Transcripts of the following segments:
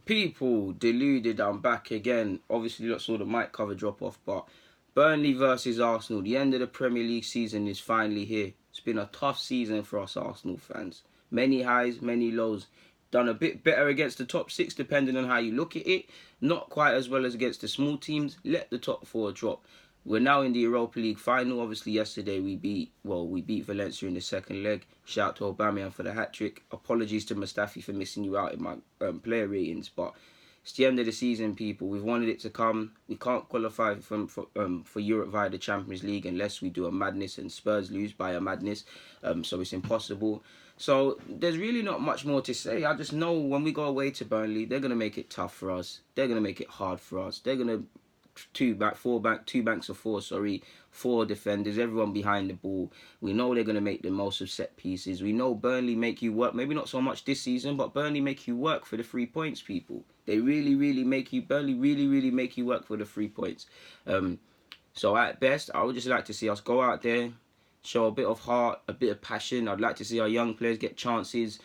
People, deluded, I'm back again. Obviously, lots saw the mic cover drop off, but Burnley versus Arsenal. The end of the Premier League season is finally here. It's been a tough season for us Arsenal fans. Many highs, many lows. Done a bit better against the top six, depending on how you look at it. Not quite as well as against the small teams. Let the top four drop. We're now in the Europa League final. Obviously, yesterday we beat Valencia in the second leg. Shout out to Aubameyang for the hat-trick. Apologies to Mustafi for missing you out in my player ratings. But it's the end of the season, people. We've wanted it to come. We can't qualify for Europe via the Champions League unless we do a madness and Spurs lose by a madness. So it's impossible. So there's really not much more to say. I just know when we go away to Burnley, they're going to make it tough for us. They're going to make it hard for us. They're going to two banks of four, four defenders, everyone behind the ball. We know they're going to make the most of set pieces. We know Burnley make you work, maybe not so much this season, but Burnley make you work for the 3 points, people. They really make you, Burnley really make you work for the 3 points. So at best, I would just like to see us go out there, show a bit of heart, a bit of passion. I'd like to see our young players get chances.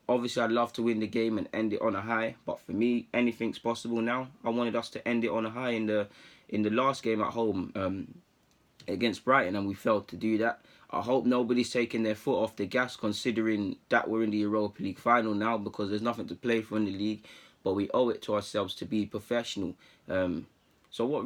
Obviously, I'd love to win the game and end it on a high, but for me, anything's possible now. I wanted us to end it on a high in the last game at home against Brighton, and we failed to do that. I hope nobody's taking their foot off the gas, considering that we're in the Europa League final now, because there's nothing to play for in the league, but we owe it to ourselves to be professional. So what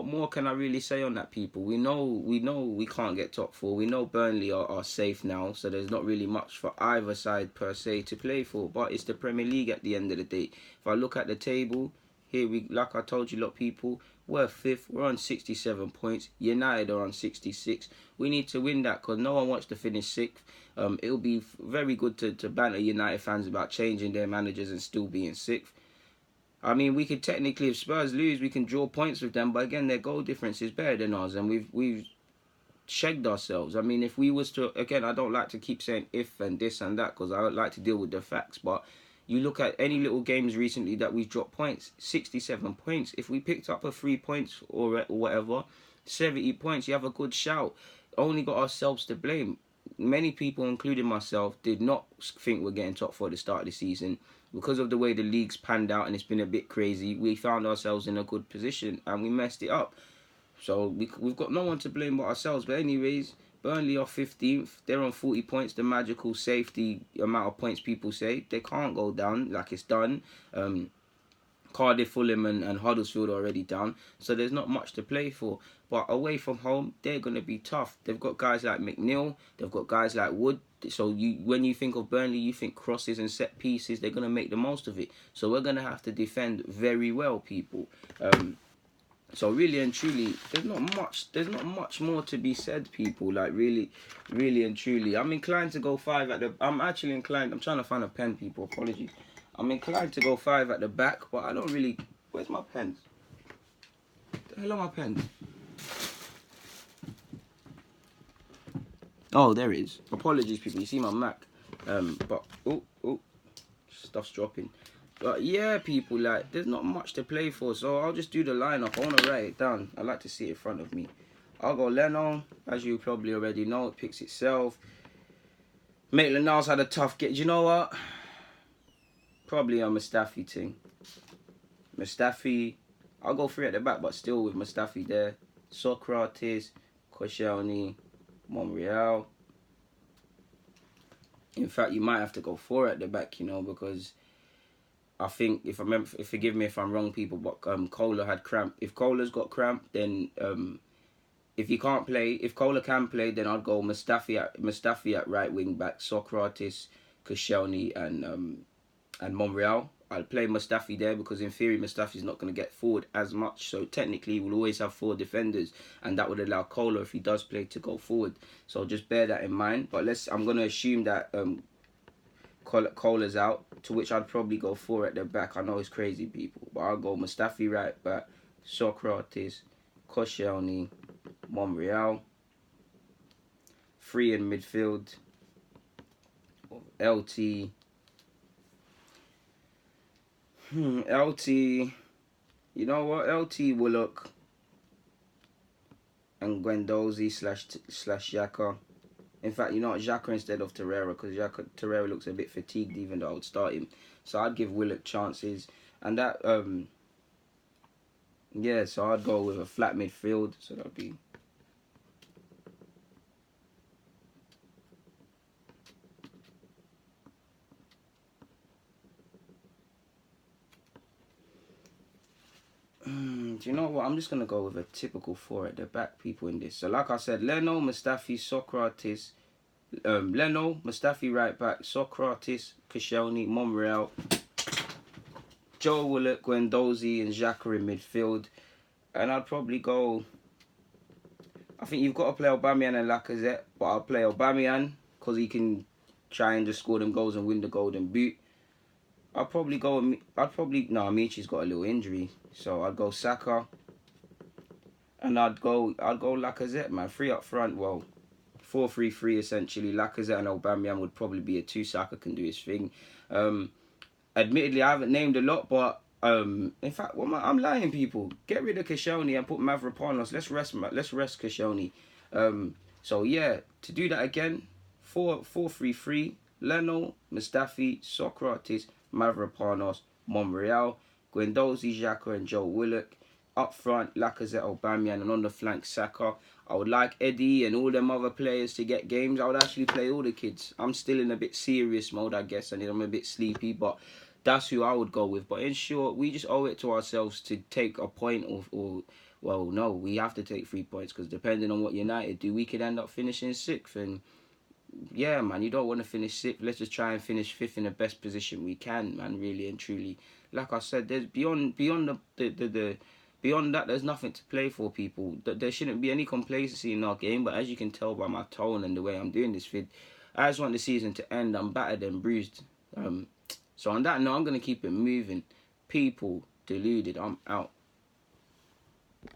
more can I really say on that, people? We know we can't get top four. We know Burnley are safe now, so there's not really much for either side per se to play for. But it's the Premier League at the end of the day. If I look at the table, here like I told you, lot people, we're fifth. We're on 67 points. United are on 66. We need to win that because no one wants to finish sixth. It'll be very good to banter United fans about changing their managers and still being sixth. I mean, we could technically, if Spurs lose, we can draw points with them. But again, their goal difference is better than ours, and we've shagged ourselves. I mean, if we was to, again, I don't like to keep saying if and this and that because I don't like to deal with the facts. But you look at any little games recently that we've dropped points, 67 points. If we picked up a 3 points or whatever, 70 points, you have a good shout. Only got ourselves to blame. Many people, including myself, did not think we're getting top four at the start of the season. Because of the way the league's panned out and it's been a bit crazy, we found ourselves in a good position and we messed it up. So we've got no one to blame but ourselves. But anyways, Burnley are 15th. They're on 40 points, the magical safety amount of points people say. They can't go down like it's done. Cardiff, Fulham and Huddersfield are already down. So there's not much to play for. But away from home, they're going to be tough. They've got guys like McNeil. They've got guys like Wood. So when you think of Burnley, you think crosses and set pieces. They're going to make the most of it. So we're going to have to defend very well, people. So really and truly, there's not much more to be said, people. Like really and truly, I'm inclined to go 5 at the. I'm actually inclined. I'm trying to find a pen, people. Apologies. I'm inclined to go 5 at the back, but I don't really. Where's my pens? The hell are my pens? Oh, there it is. Apologies, people. You see my Mac. But stuff's dropping. But yeah, people, like there's not much to play for, so I'll just do the lineup. I want to write it down. I like to see it in front of me. I'll go Leno, as you probably already know. It picks itself. Maitland-Niles had a tough get. Do you know what? Probably a Mustafi thing. Mustafi. I'll go 3 at the back, but still with Mustafi there. Socrates, Koscielny, Monreal. In fact, you might have to go 4 at the back, you know, because I think if I remember, forgive me if I'm wrong, people, but Kohler had cramp. If Kohler's got cramp, then if Kohler can play, then I'd go Mustafi at right wing back, Socrates, Koscielny, and Monreal. I'll play Mustafi there because in theory Mustafi's not going to get forward as much, so technically we'll always have 4 defenders, and that would allow Kohler, if he does play, to go forward. So just bear that in mind. But I'm going to assume that Kohler's out, to which I'd probably go 4 at the back. I know it's crazy, people, but I'll go Mustafi right back, Socrates, Koscielny, Monreal. 3 in midfield, LT. LT, you know what? LT, Willock, and Guendouzi slash Xhaka. In fact, you know what? Xhaka instead of Torreira, because Torreira looks a bit fatigued, even though I would start him. So I'd give Willock chances. And that, yeah, so I'd go with a flat midfield. So that'd be... do you know what? I'm just going to go with a typical four at the back people in this. So like I said, Leno, Mustafi, Socrates. Leno, Mustafi right back, Socrates, Koscielny, Monreal, Joe Willock, Guendouzi and Xhaka in midfield. And I'd probably go... I think you've got to play Aubameyang and Lacazette, but I'll play Aubameyang because he can try and just score them goals and win the golden boot. I'd probably go... No, Amichi's got a little injury. So I'd go Saka. And I'd go Lacazette, man. 3 up front, well... 4-3-3 essentially. Lacazette and Aubameyang would probably be a 2. Saka can do his thing. Admittedly, I haven't named a lot, but in fact, I'm lying, people. Get rid of Koscielny and put Mavropanos. Let's rest Koscielny. So yeah, to do that again, 4-3-3. Leno, Mustafi, Socrates, Mavropanos, Monreal, Guendouzi, Xhaka, and Joe Willock. Up front, Lacazette, Aubameyang, and on the flank, Saka. I would like Eddie and all them other players to get games. I would actually play all the kids. I'm still in a bit serious mode, I guess, and I'm a bit sleepy, but that's who I would go with. But in short, we just owe it to ourselves to take a point or well, no, we have to take 3 points because depending on what United do, we could end up finishing 6th. And yeah, man, you don't want to finish 6th. Let's just try and finish 5th in the best position we can, man, really and truly. Like I said, there's beyond that, there's nothing to play for, people. There shouldn't be any complacency in our game, but as you can tell by my tone and the way I'm doing this vid, I just want the season to end. I'm battered and bruised. So on that note, I'm going to keep it moving. People, deluded, I'm out.